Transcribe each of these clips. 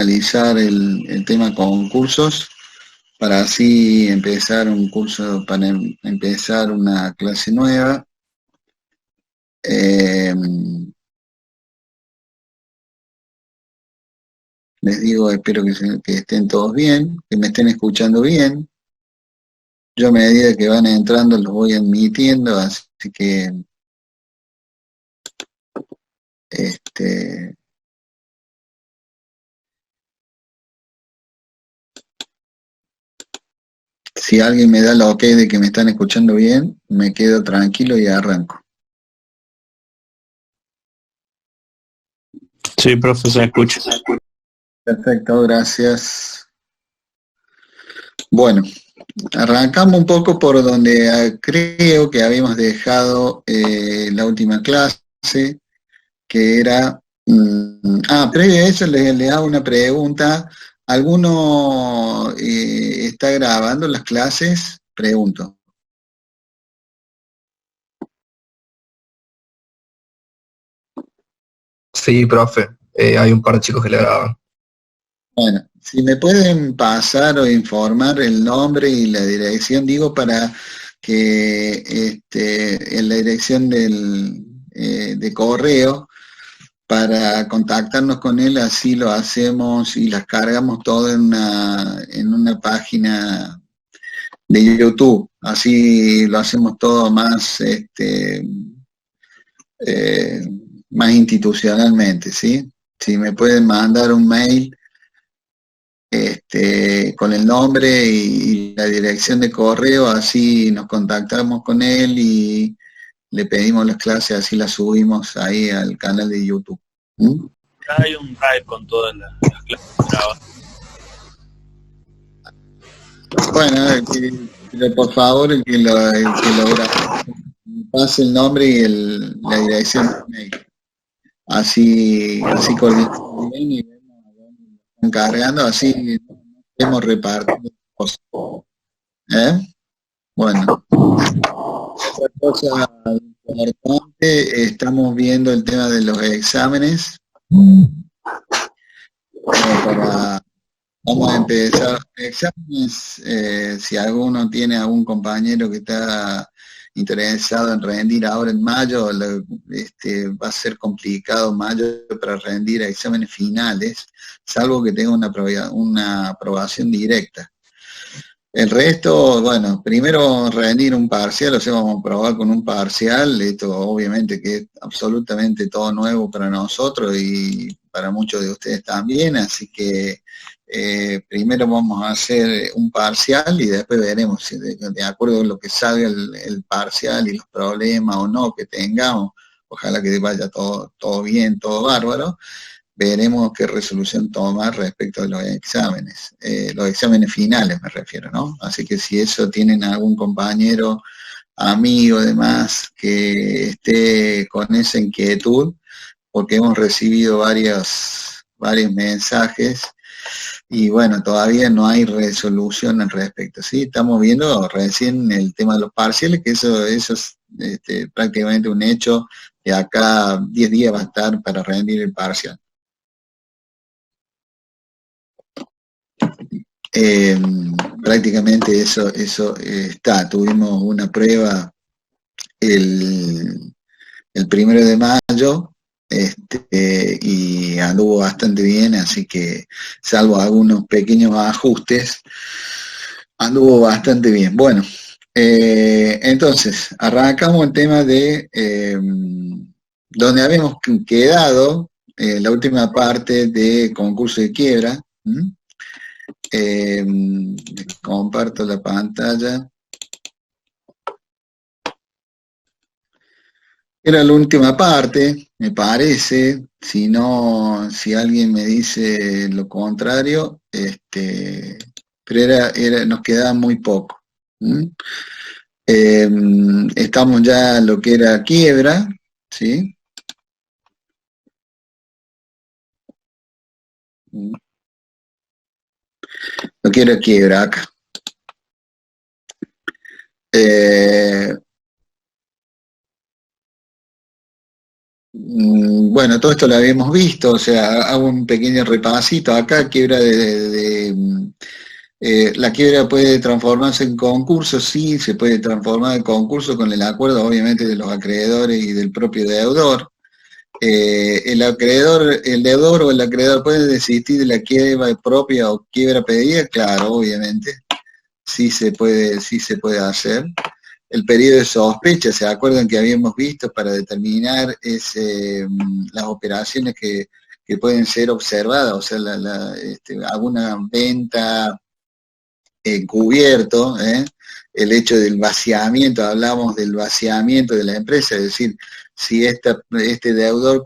finalizar el tema concursos para así empezar un curso, para empezar una clase nueva. Eh, Les digo, espero que estén todos bien, que me estén escuchando bien. Yo a medida que van entrando los voy admitiendo, así que este, si alguien me da el ok de que me están escuchando bien, me quedo tranquilo y arranco. Sí, profe, se escucha. Perfecto, gracias. Bueno, arrancamos un poco por donde creo que habíamos dejado la última clase, que era... previo a eso le hago una pregunta. ¿Alguno está grabando las clases? Pregunto. Sí, profe, hay un par de chicos que le graban. Bueno, si me pueden pasar o informar el nombre y la dirección, digo, para que en la dirección de correo, para contactarnos con él, así lo hacemos y las cargamos todo en una página de YouTube. Así lo hacemos todo más, eh, más institucionalmente, ¿sí? Si me pueden mandar un mail con el nombre y la dirección de correo, así nos contactamos con él y le pedimos las clases, así las subimos ahí al canal de YouTube. ¿Mm? Hay un drive con todas las clases grabadas. Bueno, pero por favor, el que lo grabe, pase el nombre y la dirección de mail. Así coordinamos bien y vemos a dónde lo están cargando, así hemos repartido cosas. ¿Eh? Bueno, otra cosa importante, estamos viendo el tema de los exámenes. Para, vamos a empezar exámenes. Si alguno tiene algún compañero que está interesado en rendir ahora en mayo, va a ser complicado mayo para rendir exámenes finales, salvo que tenga una aprobación directa. El resto, bueno, primero rendir un parcial, o sea, vamos a probar con un parcial, esto obviamente que es absolutamente todo nuevo para nosotros y para muchos de ustedes también, así que primero vamos a hacer un parcial y después veremos si de acuerdo con lo que salga el parcial y los problemas o no que tengamos, ojalá que vaya todo bien, todo bárbaro, veremos qué resolución tomar respecto a los exámenes finales me refiero, ¿no? Así que si eso tienen algún compañero, amigo, demás, que esté con esa inquietud, porque hemos recibido varios mensajes y bueno, todavía no hay resolución al respecto, ¿sí? Estamos viendo recién el tema de los parciales, que eso es prácticamente un hecho, que acá 10 días va a estar para rendir el parcial. Eh, Prácticamente eso está. Tuvimos una prueba el, el 1 de mayo y anduvo bastante bien, así que salvo algunos pequeños ajustes, anduvo bastante bien. Bueno, entonces, arrancamos el tema de donde habíamos quedado, la última parte de concurso de quiebra. ¿Mm? Eh, Comparto la pantalla. Era la última parte, me parece. Si no, si alguien me dice lo contrario, pero nos quedaba muy poco. ¿Mm? Eh, Estamos ya en lo que era quiebra, ¿sí? Lo que era quiebra acá. Eh, Bueno, todo esto lo habíamos visto, o sea, hago un pequeño repasito. Acá quiebra la quiebra puede transformarse en concurso, sí, se puede transformar en concurso con el acuerdo, obviamente, de los acreedores y del propio deudor. El deudor o el acreedor puede desistir de la quiebra propia o quiebra pedida, claro, obviamente, sí se puede hacer. El periodo de sospecha, ¿se acuerdan que habíamos visto para determinar las operaciones que pueden ser observadas? O sea, alguna venta encubierto, el hecho del vaciamiento, hablamos del vaciamiento de la empresa, es decir, si este deudor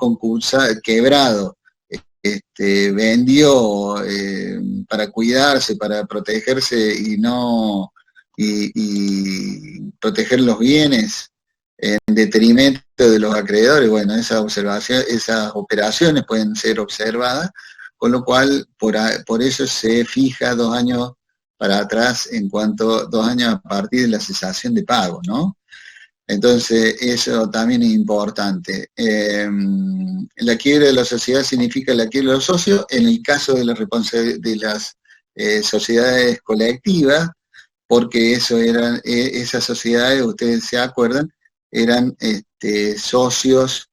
quebrado vendió para cuidarse, para protegerse y proteger los bienes en detrimento de los acreedores, bueno, esas operaciones pueden ser observadas, con lo cual por eso se fija 2 años para atrás 2 años a partir de la cesación de pago, ¿no? Entonces, eso también es importante. La quiebra de la sociedad significa la quiebra de los socios. En el caso de las sociedades colectivas, porque esas sociedades, ustedes se acuerdan, eran socios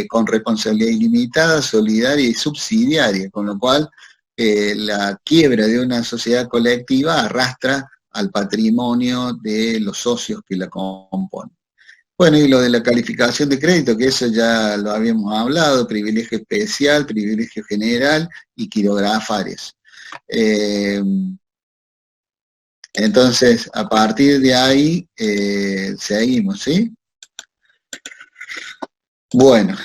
con responsabilidad ilimitada, solidaria y subsidiaria, con lo cual la quiebra de una sociedad colectiva arrastra al patrimonio de los socios que la componen. Bueno, y lo de la calificación de crédito, que eso ya lo habíamos hablado, privilegio especial, privilegio general y quirografarios. Entonces, a partir de ahí, seguimos, ¿sí? Bueno.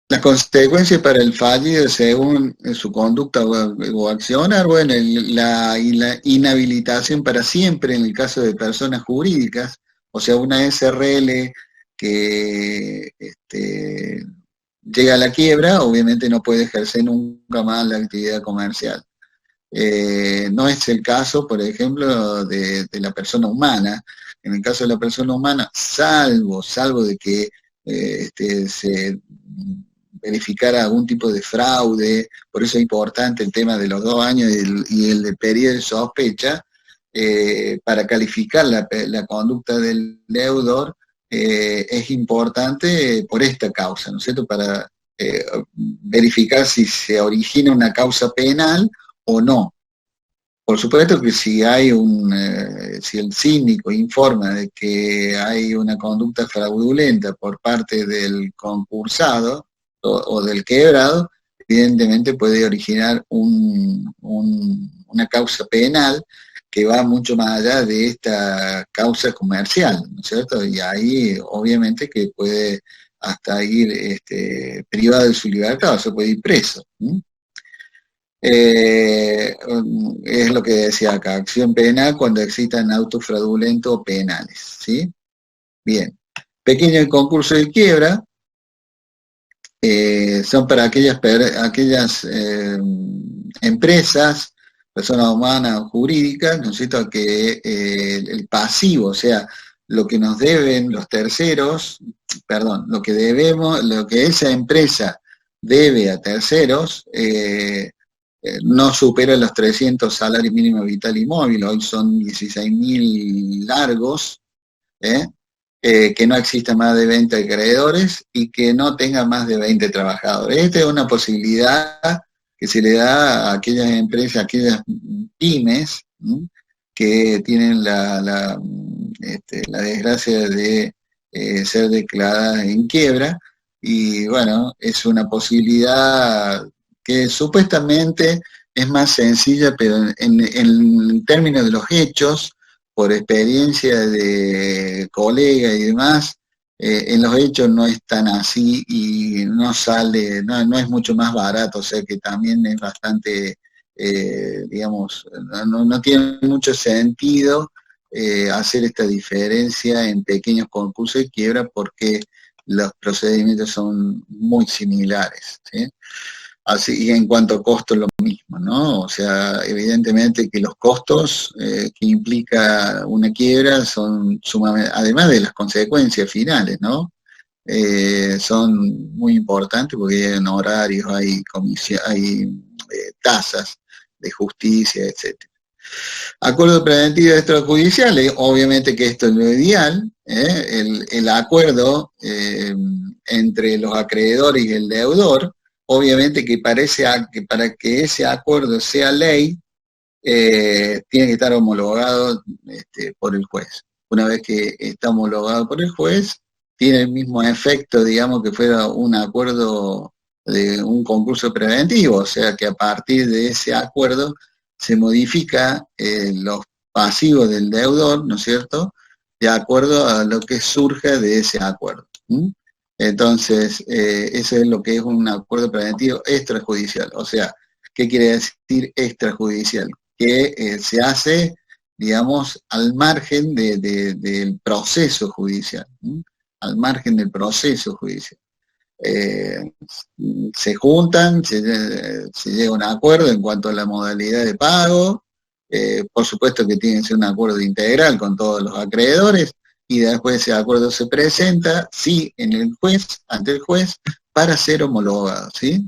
Las consecuencias para el fallido según su conducta o accionar, bueno, la inhabilitación para siempre en el caso de personas jurídicas, o sea, una SRL que llega a la quiebra, obviamente no puede ejercer nunca más la actividad comercial. No es el caso, por ejemplo, de la persona humana. En el caso de la persona humana, salvo de que se verificara algún tipo de fraude, por eso es importante el tema de los 2 años y el de periodo de sospecha, para calificar la conducta del deudor, es importante por esta causa, ¿no es cierto?, para verificar si se origina una causa penal o no. Por supuesto que si el síndico informa de que hay una conducta fraudulenta por parte del concursado o del quebrado, evidentemente puede originar una causa penal que va mucho más allá de esta causa comercial, ¿no es cierto? Y ahí obviamente que puede hasta ir privado de su libertad, o se puede ir preso. Es lo que decía acá, acción penal cuando existan autos fraudulentos o penales, ¿sí? Bien. Pequeño concurso de quiebra son para aquellas empresas, personas humanas o jurídicas, ¿no es cierto?, que el pasivo, o sea, lo que nos deben los terceros, perdón, lo que esa empresa debe a terceros, no supera los 300 salarios mínimos vital y móvil, hoy son 16.000 largos, que no exista más de 20 acreedores y que no tenga más de 20 trabajadores. Esta es una posibilidad que se le da a aquellas empresas, a aquellas pymes, que tienen la desgracia de ser declaradas en quiebra, y bueno, es una posibilidad que supuestamente es más sencilla, pero en términos de los hechos, por experiencia de colegas y demás, en los hechos no es tan así y no es mucho más barato, o sea que también es bastante, digamos, no tiene mucho sentido hacer esta diferencia en pequeños concursos de quiebra porque los procedimientos son muy similares, ¿sí? Así, y en cuanto a costos lo mismo, ¿no? O sea, evidentemente que los costos que implica una quiebra son sumamente, además de las consecuencias finales, ¿no? Son muy importantes porque hay honorarios, hay hay tasas de justicia, etcétera. Acuerdo preventivo extrajudicial, obviamente que esto es lo ideal, el acuerdo entre los acreedores y el deudor, obviamente que para que ese acuerdo sea ley, tiene que estar homologado por el juez. Una vez que está homologado por el juez, tiene el mismo efecto, digamos, que fuera un acuerdo de un concurso preventivo, o sea que a partir de ese acuerdo se modifica los pasivos del deudor, ¿no es cierto?, de acuerdo a lo que surja de ese acuerdo. Entonces, eso es lo que es un acuerdo preventivo extrajudicial. O sea, ¿qué quiere decir extrajudicial? Que se hace, digamos, al margen del proceso judicial, al margen del proceso judicial. Se juntan, se llega a un acuerdo en cuanto a la modalidad de pago, por supuesto que tiene que ser un acuerdo integral con todos los acreedores, y después ese acuerdo se presenta, sí, en el juez, ante el juez, para ser homologado, ¿sí?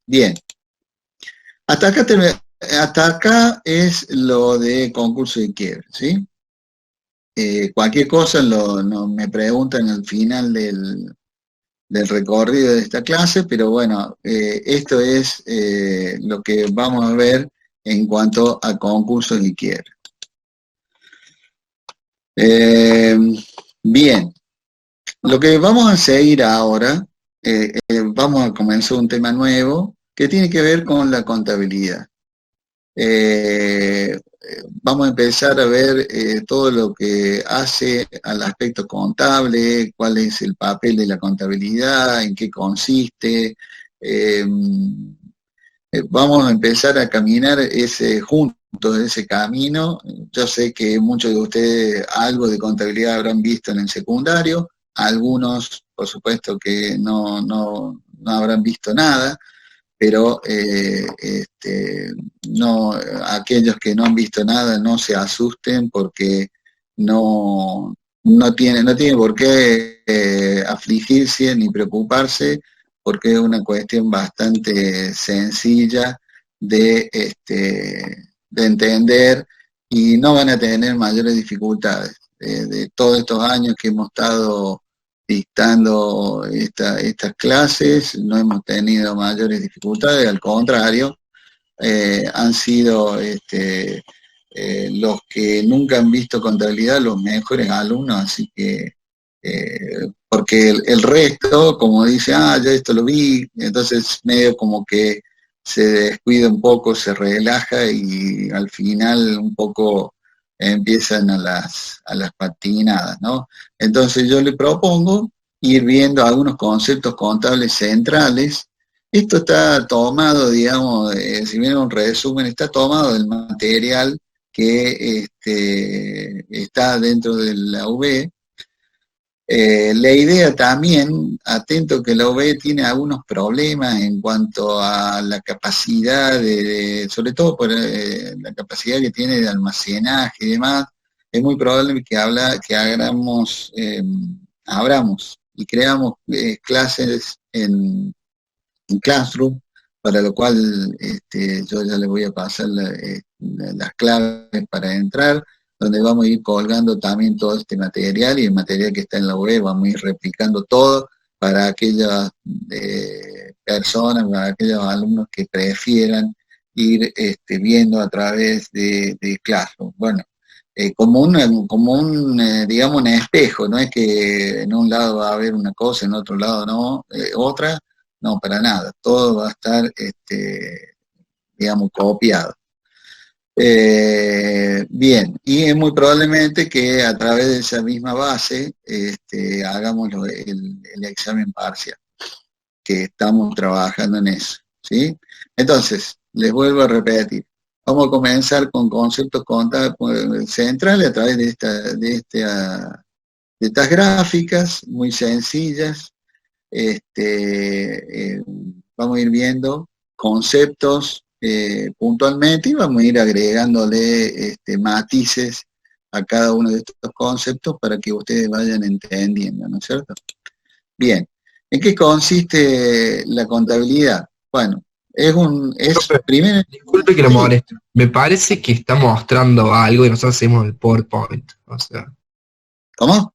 Bien. Hasta acá es lo de concurso de quiebre, ¿sí? Cualquier cosa me preguntan al final del recorrido de esta clase, pero bueno, esto es lo que vamos a ver en cuanto a concursos de quiebre. Bien, lo que vamos a seguir ahora, vamos a comenzar un tema nuevo que tiene que ver con la contabilidad. Vamos a empezar a ver todo lo que hace al aspecto contable, cuál es el papel de la contabilidad, en qué consiste. Vamos a empezar a caminar juntos ese camino. Yo sé que muchos de ustedes algo de contabilidad habrán visto en el secundario, algunos por supuesto que no habrán visto nada, pero no, aquellos que no han visto nada no se asusten porque no tiene por qué afligirse ni preocuparse, porque es una cuestión bastante sencilla de entender y no van a tener mayores dificultades. De todos estos años que hemos estado dictando estas clases, no hemos tenido mayores dificultades, al contrario, han sido los que nunca han visto contabilidad los mejores alumnos, así que, porque el resto, como dice, yo esto lo vi, entonces medio como que se descuida un poco, se relaja y al final un poco empiezan a las patinadas, ¿no? Entonces yo le propongo ir viendo algunos conceptos contables centrales. Esto está tomado, digamos, si bien un resumen, está tomado del material que está dentro de la UB. La idea también, atento que la UB tiene algunos problemas en cuanto a la capacidad sobre todo por la capacidad que tiene de almacenaje y demás, es muy probable que abramos y creamos clases en Classroom, para lo cual yo ya les voy a pasar las claves para entrar, donde vamos a ir colgando también todo este material y el material que está en la web, vamos a ir replicando todo para aquellas personas, para aquellos alumnos que prefieran ir viendo a través de Classroom. Bueno, como un digamos, un espejo, no es que en un lado va a haber una cosa, en otro lado no, otra, no, para nada, todo va a estar, digamos, copiado. Bien, y es muy probablemente que a través de esa misma base hagamos el examen parcial, que estamos trabajando en eso, ¿sí? Entonces, les vuelvo a repetir, vamos a comenzar con conceptos contables centrales a través de estas gráficas muy sencillas, vamos a ir viendo conceptos puntualmente y vamos a ir agregándole matices a cada uno de estos conceptos para que ustedes vayan entendiendo, ¿no es cierto? Bien, ¿en qué consiste la contabilidad? Bueno, Profe, primero... disculpe que lo Sí, moleste. Me parece que está mostrando algo y nosotros hacemos el PowerPoint. O sea, ¿cómo?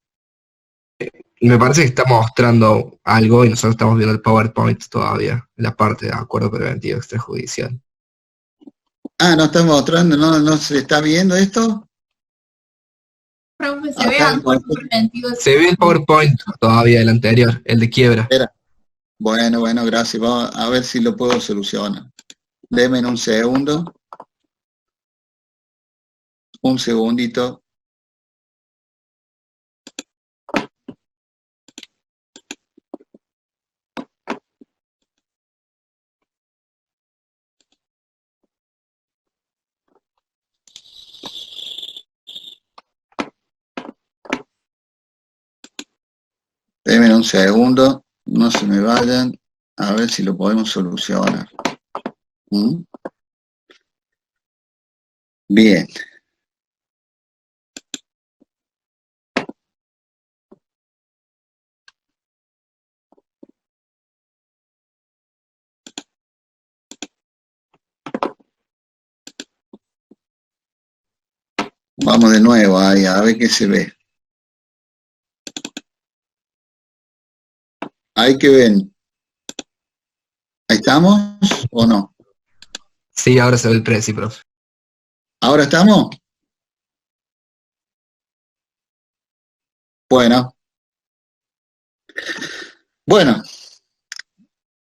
me parece que está mostrando algo y nosotros estamos viendo el PowerPoint todavía, la parte de acuerdo preventivo extrajudicial. Ah, no está mostrando, no se está viendo esto. Profe, se ve Acá el acuerdo concepto. preventivo. Se ve el PowerPoint todavía, el anterior, el de quiebra. Espera. Bueno, gracias. Vamos a ver si lo puedo solucionar. Deme un segundo. Un segundito. Deme un segundo. No se me vayan. A ver si lo podemos solucionar. ¿Mm? Bien. Vamos de nuevo ahí, a ver qué se ve. Ahí que ven. ¿Ahí estamos o no? Sí, ahora se ve el precio, profe. ¿Ahora estamos? Bueno. Bueno,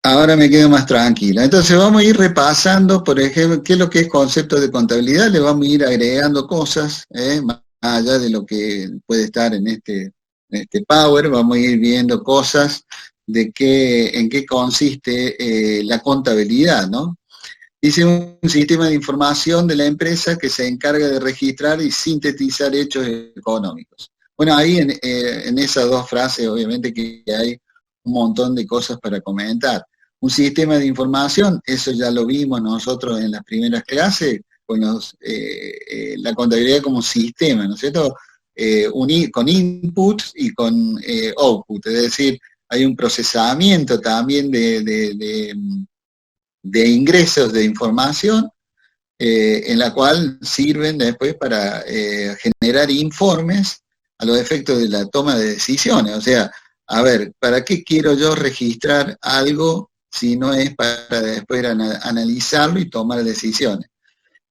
ahora me quedo más tranquila. Entonces vamos a ir repasando, por ejemplo, qué es lo que es concepto de contabilidad, le vamos a ir agregando cosas, más allá de lo que puede estar en este Power, vamos a ir viendo cosas de en qué consiste la contabilidad, ¿no? Dice un sistema de información de la empresa que se encarga de registrar y sintetizar hechos económicos. Bueno, ahí en esas dos frases obviamente que hay un montón de cosas para comentar. Un sistema de información, eso ya lo vimos nosotros en las primeras clases, con la contabilidad como sistema, ¿no es cierto? Con inputs y con output, es decir, hay un procesamiento también de ingresos de información en la cual sirven después para generar informes a los efectos de la toma de decisiones. O sea, a ver, ¿para qué quiero yo registrar algo si no es para después analizarlo y tomar decisiones?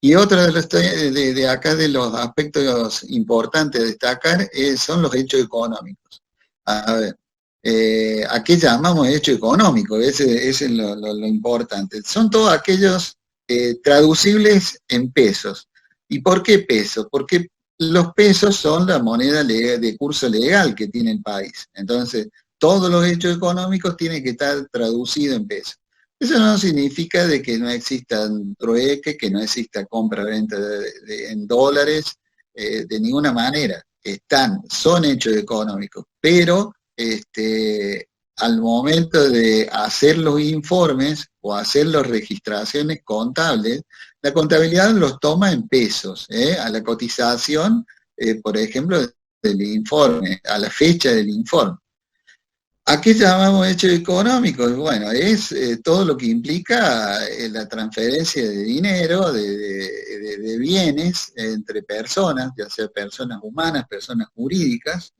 Y otro de acá de los aspectos importantes a destacar son los hechos económicos. A ver, ¿a qué llamamos hecho económico? Ese es lo importante. Son todos aquellos traducibles en pesos. ¿Y por qué pesos? Porque los pesos son la moneda de curso legal que tiene el país. Entonces, todos los hechos económicos tienen que estar traducidos en pesos. Eso no significa de que no existan trueque, que no exista compra-venta en dólares, de ninguna manera. Son hechos económicos, pero al momento de hacer los informes o hacer las registraciones contables, la contabilidad los toma en pesos, a la cotización, por ejemplo, del informe, a la fecha del informe. ¿A qué llamamos hechos económicos? Bueno, es todo lo que implica la transferencia de dinero, de bienes entre personas, ya sea personas humanas, personas jurídicas,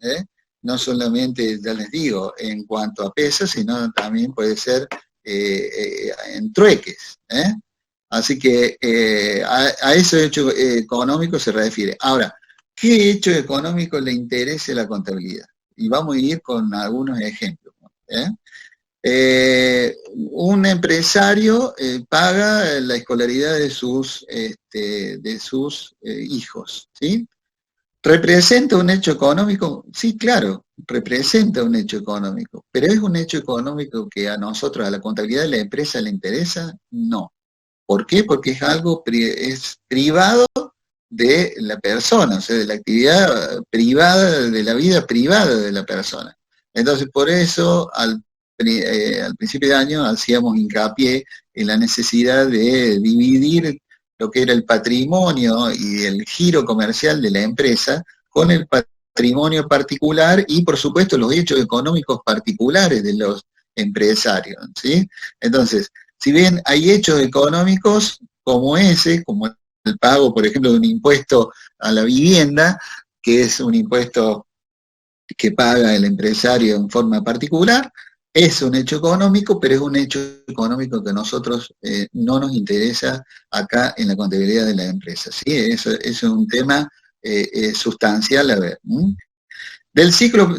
no solamente, ya les digo, en cuanto a pesos, sino también puede ser en trueques. Así que a esos hechos económicos se refiere. Ahora, ¿qué hecho económico le interesa a la contabilidad? Y vamos a ir con algunos ejemplos. Un empresario paga la escolaridad de sus hijos, ¿sí? ¿Representa un hecho económico? Sí, claro, representa un hecho económico, pero ¿es un hecho económico que a nosotros, a la contabilidad de la empresa le interesa? No. ¿Por qué? Porque es algo es privado de la persona, o sea, de la actividad privada, de la vida privada de la persona. Entonces, por eso, al al principio de año hacíamos hincapié en la necesidad de dividir lo que era el patrimonio y el giro comercial de la empresa con el patrimonio particular y, por supuesto, los hechos económicos particulares de los empresarios, ¿sí? Entonces, si bien hay hechos económicos como ese, como el pago, por ejemplo, de un impuesto a la vivienda, que es un impuesto que paga el empresario en forma particular, es un hecho económico, pero es un hecho económico que a nosotros no nos interesa acá en la contabilidad de la empresa, ¿sí? Eso es un tema sustancial a ver. Del ciclo,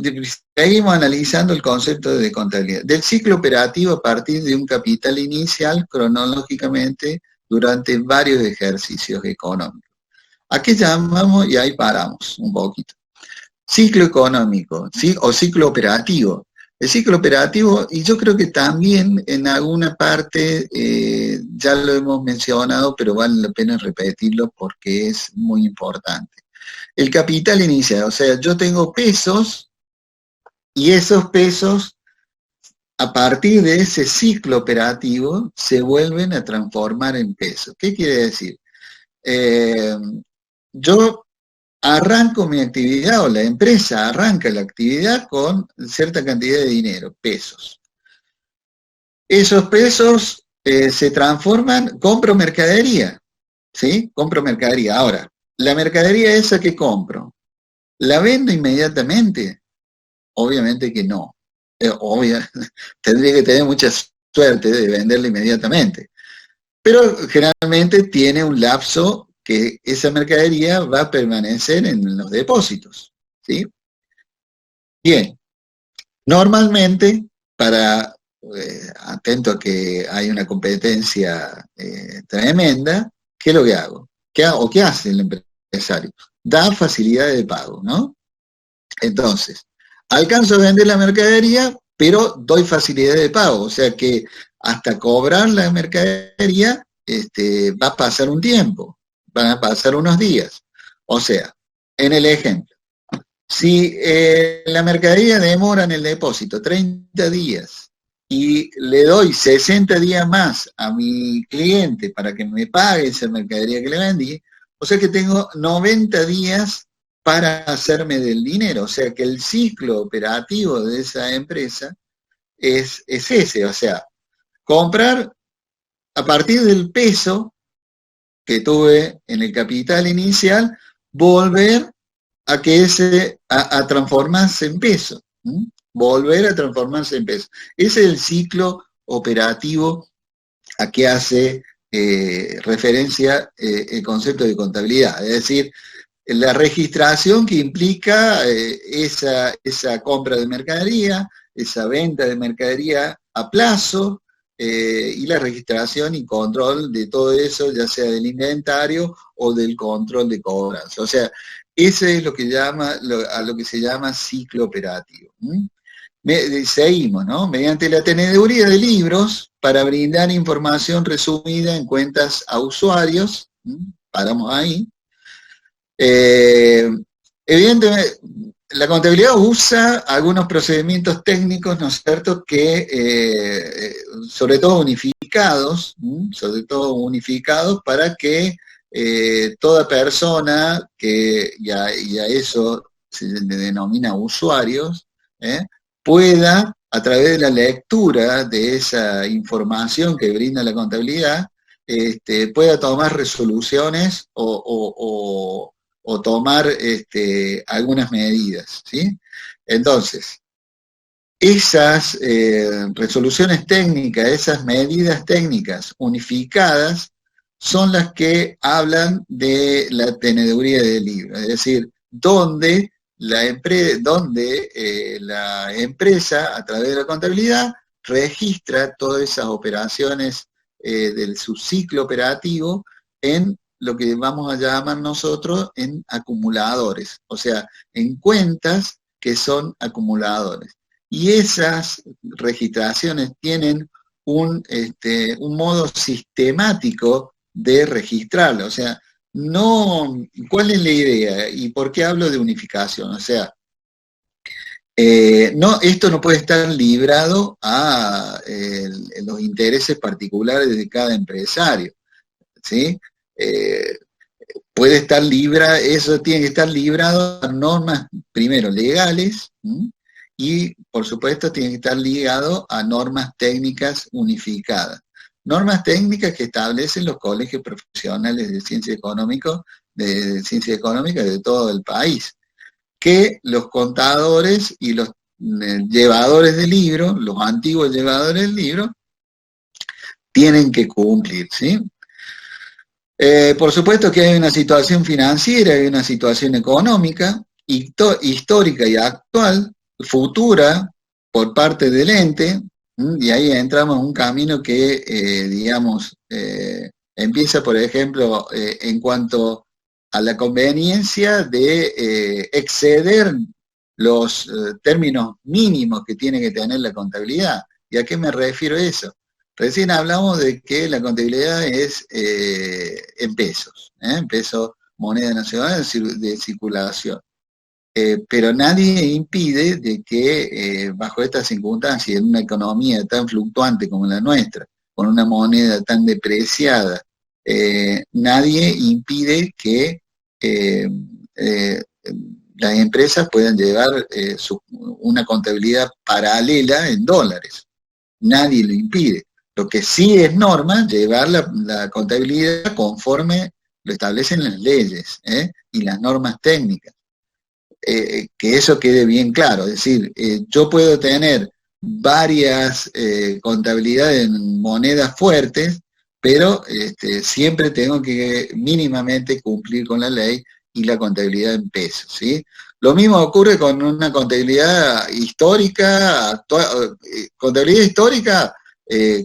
seguimos analizando el concepto de contabilidad. Del ciclo operativo a partir de un capital inicial cronológicamente durante varios ejercicios económicos. ¿A qué llamamos? Y ahí paramos un poquito. Ciclo económico, ¿sí? O ciclo operativo. El ciclo operativo, y yo creo que también en alguna parte ya lo hemos mencionado, pero vale la pena repetirlo porque es muy importante. El capital inicial, o sea, yo tengo pesos y esos pesos a partir de ese ciclo operativo se vuelven a transformar en pesos. ¿Qué quiere decir? Yo arranco mi actividad o la empresa arranca la actividad con cierta cantidad de dinero, pesos. Esos pesos se transforman, compro mercadería, ¿sí? Compro mercadería. Ahora, la mercadería esa que compro, ¿la vendo inmediatamente? Obviamente que no. Tendría que tener mucha suerte de venderla inmediatamente. Pero generalmente tiene un lapso que esa mercadería va a permanecer en los depósitos, ¿sí? Bien, normalmente, atento a que hay una competencia tremenda, ¿qué es lo que hago? ¿Qué hace el empresario? Da facilidades de pago, ¿no? Entonces, alcanzo a vender la mercadería, pero doy facilidades de pago, o sea que hasta cobrar la mercadería va a pasar un tiempo. Van a pasar unos días. O sea, en el ejemplo, si la mercadería demora en el depósito 30 días y le doy 60 días más a mi cliente para que me pague esa mercadería que le vendí, o sea que tengo 90 días para hacerme del dinero. O sea que el ciclo operativo de esa empresa es ese. O sea, comprar a partir del peso que tuve en el capital inicial, volver a que a transformarse en peso. Volver a transformarse en peso. Ese es el ciclo operativo a que hace referencia el concepto de contabilidad. Es decir, la registración que implica esa compra de mercadería, esa venta de mercadería a plazo, y la registración y control de todo eso, ya sea del inventario o del control de cobranza. O sea, ese es lo que a lo que se llama ciclo operativo. Seguimos, ¿no? Mediante la teneduría de libros para brindar información resumida en cuentas a usuarios, paramos ahí. Evidentemente, la contabilidad usa algunos procedimientos técnicos, ¿no es cierto?, que sobre todo unificados para que toda persona y a eso se le denomina usuarios, pueda, a través de la lectura de esa información que brinda la contabilidad, pueda tomar resoluciones o tomar algunas medidas, ¿sí? Entonces, esas resoluciones técnicas, esas medidas técnicas unificadas, son las que hablan de la teneduría del libro, es decir, donde la empresa, a través de la contabilidad, registra todas esas operaciones de su ciclo operativo en lo que vamos a llamar nosotros en acumuladores, o sea, en cuentas que son acumuladores. Y esas registraciones tienen un modo sistemático de registrarlo, o sea, no, ¿cuál es la idea? ¿Y por qué hablo de unificación? O sea, No, esto no puede estar librado a los intereses particulares de cada empresario, ¿sí? Eh, Puede estar eso tiene que estar librado a normas, primero, legales, ¿m? Y, por supuesto, tiene que estar ligado a normas técnicas unificadas. Normas técnicas que establecen los colegios profesionales de ciencia económica de todo el país, que los contadores y los llevadores del libro, los antiguos llevadores del libro, tienen que cumplir, ¿sí? Por supuesto que hay una situación financiera, hay una situación económica, histórica y actual, futura, por parte del ente, y ahí entramos en un camino que, digamos, empieza, por ejemplo, en cuanto a la conveniencia de exceder los términos mínimos que tiene que tener la contabilidad. ¿Y a qué me refiero a eso? Recién hablamos de que la contabilidad es en pesos, moneda nacional de circulación. Pero nadie impide de que bajo estas circunstancias, en una economía tan fluctuante como la nuestra, con una moneda tan depreciada, nadie impide que las empresas puedan llevar una contabilidad paralela en dólares. Nadie lo impide. Lo que sí es norma, llevar la contabilidad conforme lo establecen las leyes y las normas técnicas. Que eso quede bien claro, es decir, yo puedo tener varias contabilidades en monedas fuertes, pero siempre tengo que mínimamente cumplir con la ley y la contabilidad en pesos, ¿sí? Lo mismo ocurre con una contabilidad histórica, contabilidad histórica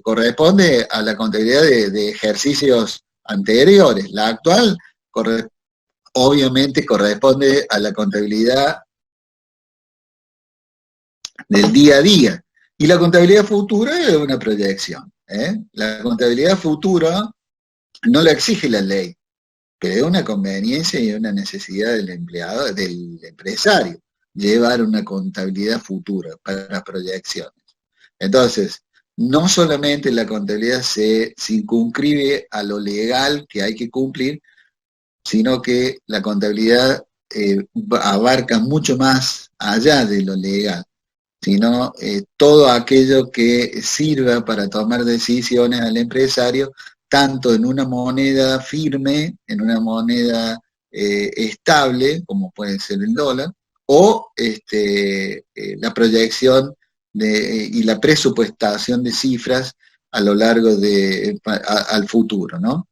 corresponde a la contabilidad de ejercicios anteriores, la actual obviamente corresponde a la contabilidad del día a día. Y la contabilidad futura es una proyección. La contabilidad futura no la exige la ley, pero es una conveniencia y una necesidad del empleado, del empresario, llevar una contabilidad futura para proyecciones. Entonces, no solamente la contabilidad se circunscribe a lo legal que hay que cumplir, sino que la contabilidad abarca mucho más allá de lo legal, sino todo aquello que sirva para tomar decisiones al empresario, tanto en una moneda firme, en una moneda estable, como puede ser el dólar, o la proyección y la presupuestación de cifras a lo largo al futuro, ¿no?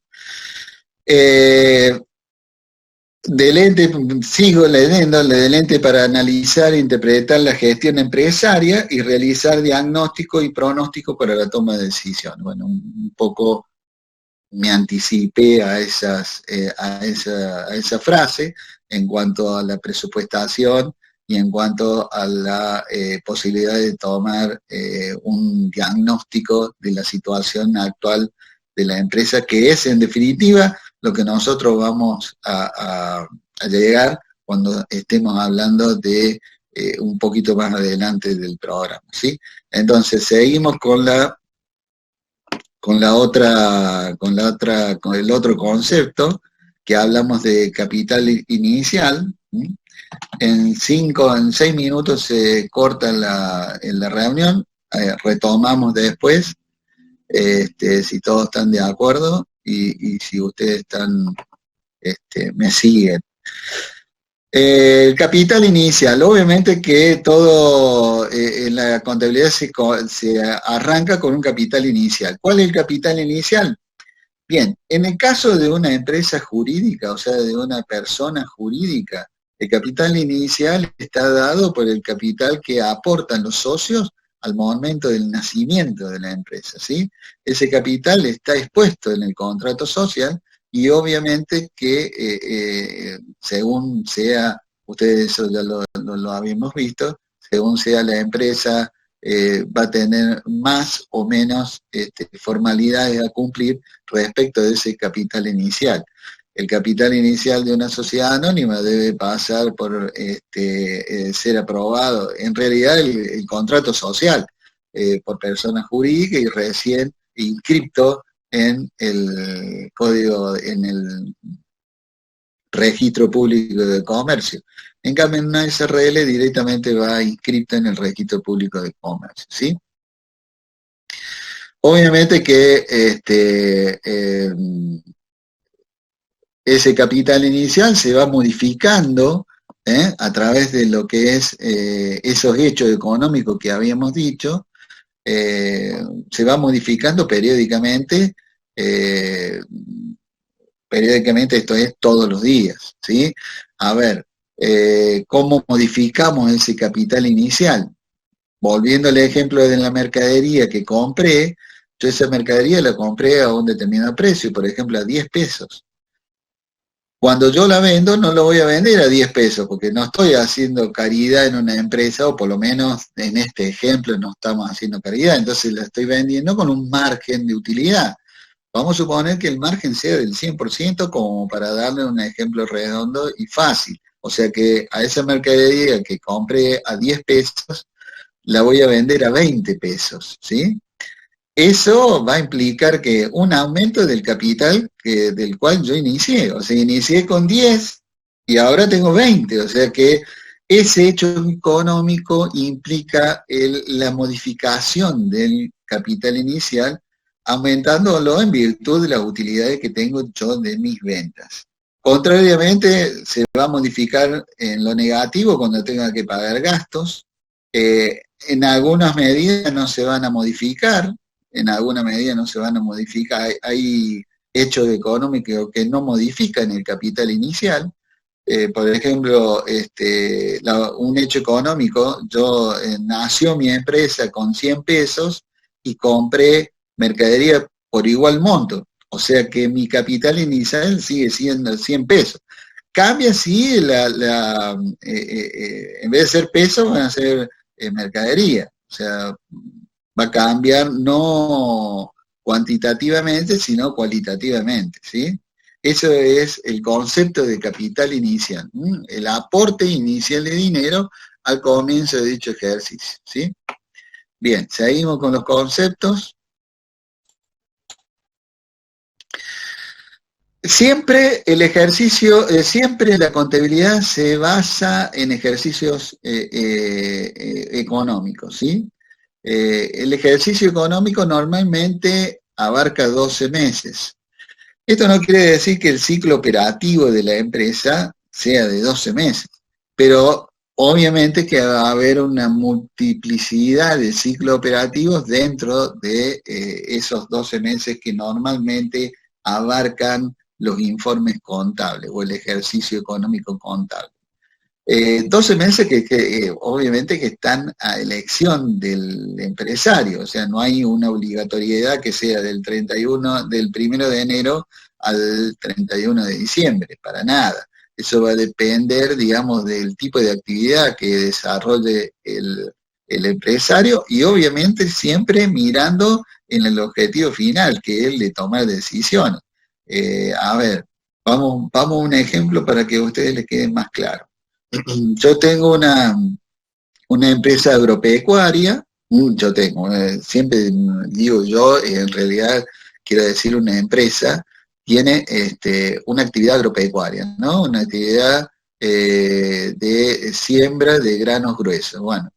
Sigo leyendo, del ente para analizar e interpretar la gestión empresaria y realizar diagnóstico y pronóstico para la toma de decisiones. Bueno, un poco me anticipé a esa frase en cuanto a la presupuestación y en cuanto a la posibilidad de tomar un diagnóstico de la situación actual de la empresa, que es en definitiva lo que nosotros vamos a llegar cuando estemos hablando de un poquito más adelante del programa, ¿sí? Entonces seguimos con el otro concepto, que hablamos de capital inicial. En 6 minutos se corta la reunión, retomamos después, si todos están de acuerdo y si ustedes me siguen. El capital inicial, obviamente que todo en la contabilidad se arranca con un capital inicial. ¿Cuál es el capital inicial? Bien, en el caso de una empresa jurídica, o sea, de una persona jurídica, el capital inicial está dado por el capital que aportan los socios al momento del nacimiento de la empresa, ¿sí? Ese capital está expuesto en el contrato social y obviamente que según sea, ustedes eso ya lo habíamos visto, según sea la empresa, va a tener más o menos formalidades a cumplir respecto de ese capital inicial. el capital inicial de una sociedad anónima debe pasar por ser aprobado, en realidad el contrato social, por personas jurídicas y recién inscripto en el código, en el registro público de comercio. En cambio, en una SRL directamente va inscripta en el registro público de comercio, ¿sí? Obviamente que ese capital inicial se va modificando a través de lo que es esos hechos económicos que habíamos dicho, se va modificando periódicamente, esto es todos los días, ¿sí? A ver, ¿cómo modificamos ese capital inicial? Volviendo al ejemplo de la mercadería que compré, yo esa mercadería la compré a un determinado precio, por ejemplo a 10 pesos. Cuando yo la vendo, no lo voy a vender a 10 pesos, porque no estoy haciendo caridad en una empresa, o por lo menos en este ejemplo no estamos haciendo caridad, entonces la estoy vendiendo con un margen de utilidad. Vamos a suponer que el margen sea del 100%, como para darle un ejemplo redondo y fácil. O sea que a esa mercadería que compré a 10 pesos, la voy a vender a 20 pesos, ¿sí? Eso va a implicar que un aumento del capital del cual yo inicié. O sea, inicié con 10 y ahora tengo 20. O sea que ese hecho económico implica la modificación del capital inicial, aumentándolo en virtud de las utilidades que tengo yo de mis ventas. Contrariamente, se va a modificar en lo negativo cuando tenga que pagar gastos. En algunas medidas no se van a modificar, hay hechos económicos que no modifican el capital inicial. Por ejemplo, un hecho económico, nació mi empresa con 100 pesos y compré mercadería por igual monto, o sea que mi capital inicial sigue siendo 100 pesos. Cambia si en vez de ser pesos van a ser mercadería, o sea, va a cambiar no cuantitativamente, sino cualitativamente, ¿sí? Eso es el concepto de capital inicial, el aporte inicial de dinero al comienzo de dicho ejercicio, ¿sí? Bien, seguimos con los conceptos. Siempre el ejercicio, siempre la contabilidad se basa en ejercicios económicos, ¿sí? El ejercicio económico normalmente abarca 12 meses. Esto no quiere decir que el ciclo operativo de la empresa sea de 12 meses, pero obviamente que va a haber una multiplicidad de ciclos operativos dentro de esos 12 meses que normalmente abarcan los informes contables o el ejercicio económico contable. 12 meses que obviamente que están a elección del empresario, o sea, no hay una obligatoriedad que sea del 1 de enero al 31 de diciembre, para nada. Eso va a depender, digamos, del tipo de actividad que desarrolle el empresario y obviamente siempre mirando en el objetivo final, que es el de tomar decisiones. A ver, vamos a un ejemplo para que a ustedes les quede más claro. Yo tengo una empresa agropecuaria, siempre digo yo, en realidad quiero decir una empresa, tiene una actividad agropecuaria, ¿no? Una actividad de siembra de granos gruesos. Bueno,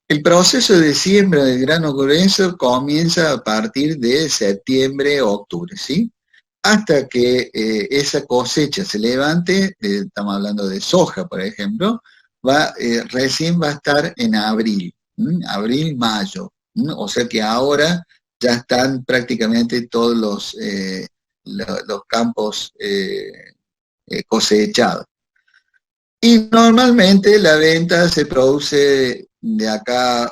el proceso de siembra de granos gruesos comienza a partir de septiembre o octubre, ¿sí? Hasta que esa cosecha se levante, estamos hablando de soja, por ejemplo, recién va a estar en abril, mayo, o sea que ahora ya están prácticamente todos los campos cosechados. Y normalmente la venta se produce de acá,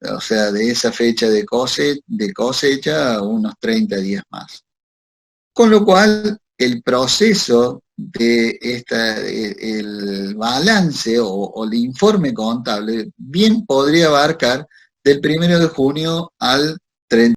o sea, de esa fecha de cosecha a unos 30 días más. Con lo cual, el proceso de el balance o el informe contable bien podría abarcar del 1 de junio al 30